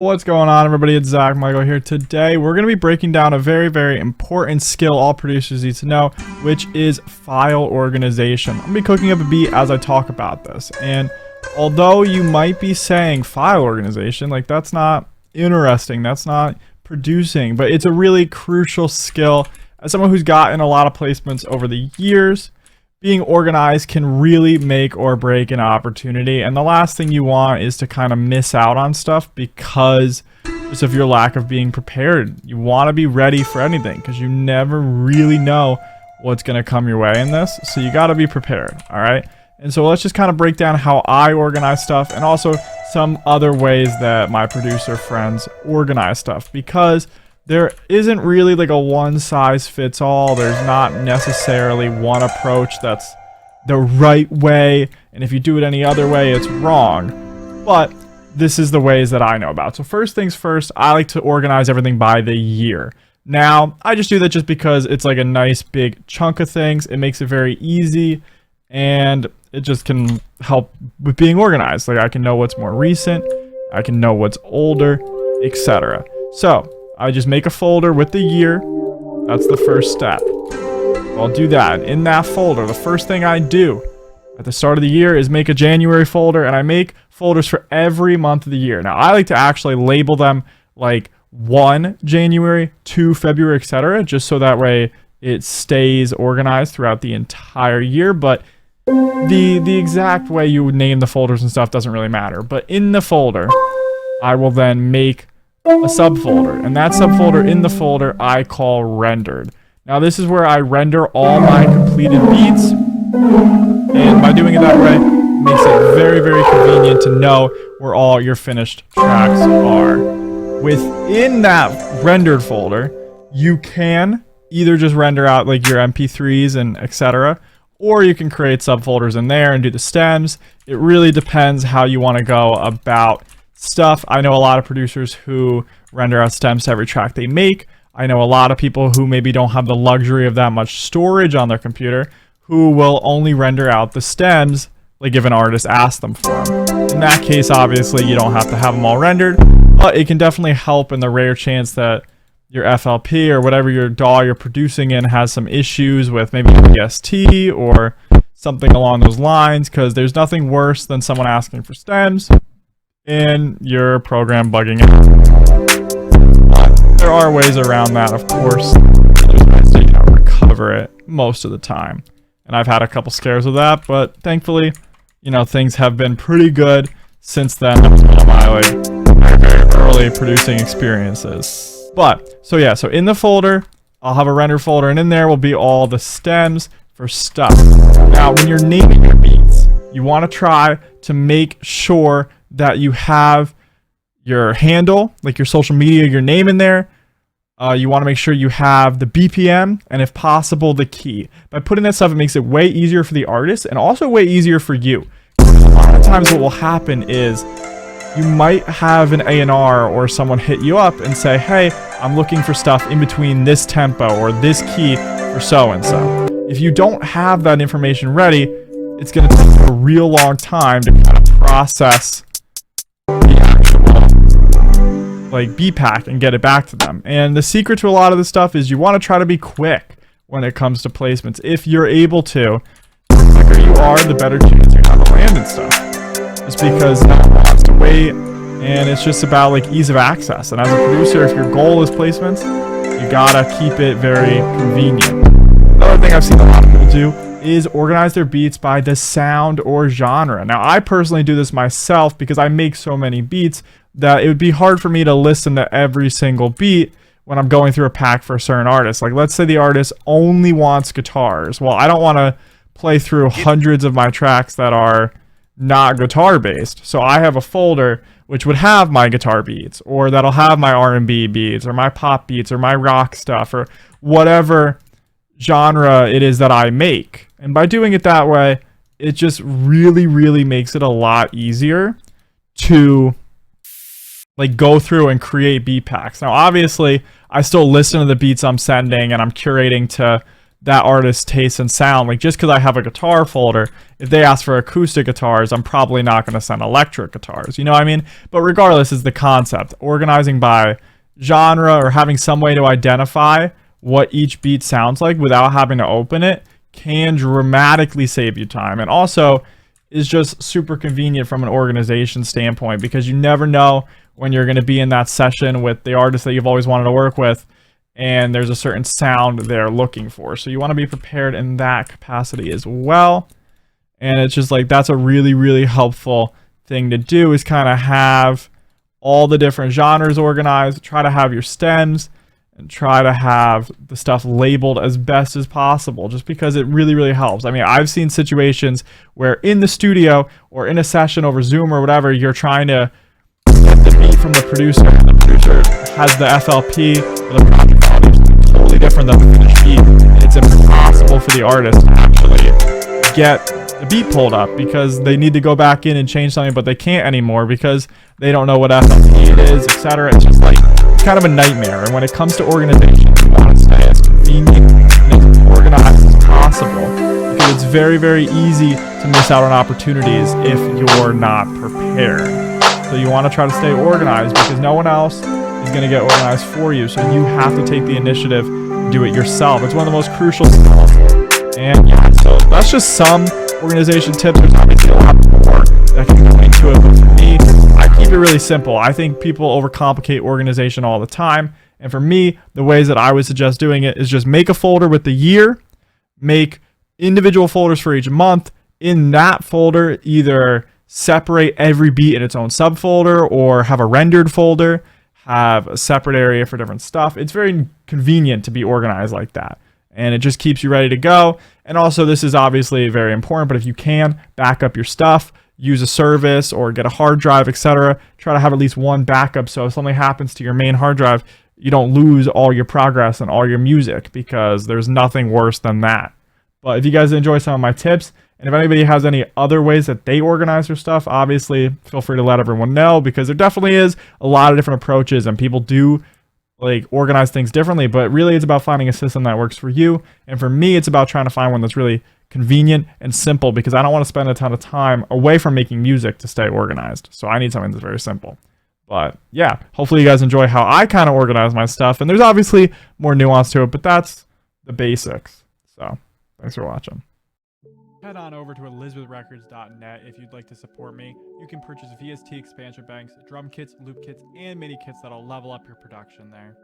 What's going on, everybody? It's Zach Michael here. Today we're going to be breaking down a very important skill all producers need to know, which is file organization. I'm going to be cooking up a beat as I talk about this, and although you might be saying file organization, like that's not interesting, that's not producing, but it's a really crucial skill. As someone who's gotten a lot of placements over the years, being organized can really make or break an opportunity, and the last thing you want is to kind of miss out on stuff because just of your lack of being prepared. You want to be ready for anything because you never really know what's going to come your way in this, so you got to be prepared. All right, and so let's just kind of break down how I organize stuff and also some other ways that my producer friends organize stuff, because there isn't really like a one size fits all. There's not necessarily one approach that's the right way, and if you do it any other way, it's wrong. But this is the ways that I know about. So first things first, I like to organize everything by the year. Now, I just do that just because it's like a nice big chunk of things. It makes it very easy, and it just can help with being organized. Like I can know what's more recent, I can know what's older, etc. So I just make a folder with the year. That's the first step. I'll do that. In that folder, the first thing I do at the start of the year is make a January folder, and I make folders for every month of the year. Now, I like to actually label them like 1 January, 2 February, etc., just so that way it stays organized throughout the entire year. But the exact way you would name the folders and stuff doesn't really matter. But in the folder, I will then make a subfolder, and that subfolder in the folder I call rendered. Now this is where I render all my completed beats, and by doing it that way, it makes it very convenient to know where all your finished tracks are. Within that rendered folder, you can either just render out like your MP3s and etc., or you can create subfolders in there and do the stems. It really depends how you want to go about stuff. I know a lot of producers who render out stems to every track they make. I know a lot of people who maybe don't have the luxury of that much storage on their computer who will only render out the stems like if an artist asks them for them. In that case, obviously you don't have to have them all rendered, but it can definitely help in the rare chance that your FLP or whatever your DAW you're producing in has some issues with maybe EST or something along those lines, because there's nothing worse than someone asking for stems and your program bugging out. There are ways around that, of course. There's ways to, recover it most of the time. And I've had a couple scares with that, but thankfully, things have been pretty good since then. That was one of my very early producing experiences. But so in the folder, I'll have a render folder, and in there will be all the stems for stuff. Now, when you're naming your beats, you want to try to make sure that you have your handle, like your social media, your name in there. You want to make sure you have the BPM and, if possible, the key. By putting that stuff, it makes it way easier for the artist and also way easier for you. A lot of times what will happen is you might have an A&R or someone hit you up and say, hey, I'm looking for stuff in between this tempo or this key for so-and-so. If you don't have that information ready, it's going to take a real long time to kind of process the actual beat pack and get it back to them. And the secret to a lot of this stuff is you want to try to be quick when it comes to placements. If you're able to, the quicker you are, the better chance you have to land and stuff. Just because no one wants to wait, and it's just about ease of access. And as a producer, if your goal is placements, you gotta keep it very convenient. Another thing I've seen a lot of people do is organize their beats by the sound or genre. Now, I personally do this myself because I make so many beats that it would be hard for me to listen to every single beat when I'm going through a pack for a certain artist. Like, let's say the artist only wants guitars. Well, I don't want to play through hundreds of my tracks that are not guitar based. So I have a folder which would have my guitar beats, or that'll have my R&B beats, or my pop beats, or my rock stuff, or whatever genre it is that I make. And by doing it that way, it just really makes it a lot easier to go through and create beat packs. Now, obviously, I still listen to the beats I'm sending, and I'm curating to that artist's taste and sound. Like, just because I have a guitar folder, if they ask for acoustic guitars, I'm probably not going to send electric guitars. You know what I mean? But regardless is the concept. Organizing by genre or having some way to identify what each beat sounds like without having to open it can dramatically save you time. And also is just super convenient from an organization standpoint, because you never know when you're going to be in that session with the artist that you've always wanted to work with, and there's a certain sound they're looking for. So you want to be prepared in that capacity as well. And it's just like, that's a really, really helpful thing to do, is kind of have all the different genres organized, try to have your stems, and try to have the stuff labeled as best as possible, just because it really, really helps. I mean, I've seen situations where in the studio or in a session over Zoom or whatever, you're trying to get the beat from the producer, and the producer has the FLP, or the project quality is totally different than the finished beat. It's impossible for the artist to actually get the beat pulled up, because they need to go back in and change something, but they can't anymore because they don't know what FLP it is, etc. It's just like, it's kind of a nightmare. And when it comes to organization, you want to stay as convenient and as organized as possible, because it's very, very easy to miss out on opportunities if you're not prepared. So you want to try to stay organized, because no one else is going to get organized for you. So you have to take the initiative and do it yourself. It's one of the most crucial skills. And yeah, so that's just some organization tips. There's obviously a lot more that can go into it, but for me, I keep it really simple. I think people overcomplicate organization all the time. And for me, the ways that I would suggest doing it is just make a folder with the year, make individual folders for each month. In that folder, either separate every beat in its own subfolder, or have a rendered folder, have a separate area for different stuff. It's very convenient to be organized like that, and it just keeps you ready to go. And also, this is obviously very important, but if you can, back up your stuff, use a service or get a hard drive, etc. Try to have at least one backup, so if something happens to your main hard drive, you don't lose all your progress and all your music, because there's nothing worse than that. But if you guys enjoy some of my tips, and if anybody has any other ways that they organize their stuff, obviously feel free to let everyone know, because there definitely is a lot of different approaches, and people do like organize things differently, but really it's about finding a system that works for you. And for me, it's about trying to find one that's really convenient and simple, because I don't want to spend a ton of time away from making music to stay organized. So I need something that's very simple. But yeah, hopefully you guys enjoy how I kind of organize my stuff. And there's obviously more nuance to it, but that's the basics. So thanks for watching. Head on over to elizabethrecords.net if you'd like to support me. You can purchase VST expansion banks, drum kits, loop kits, and MIDI kits that'll level up your production there.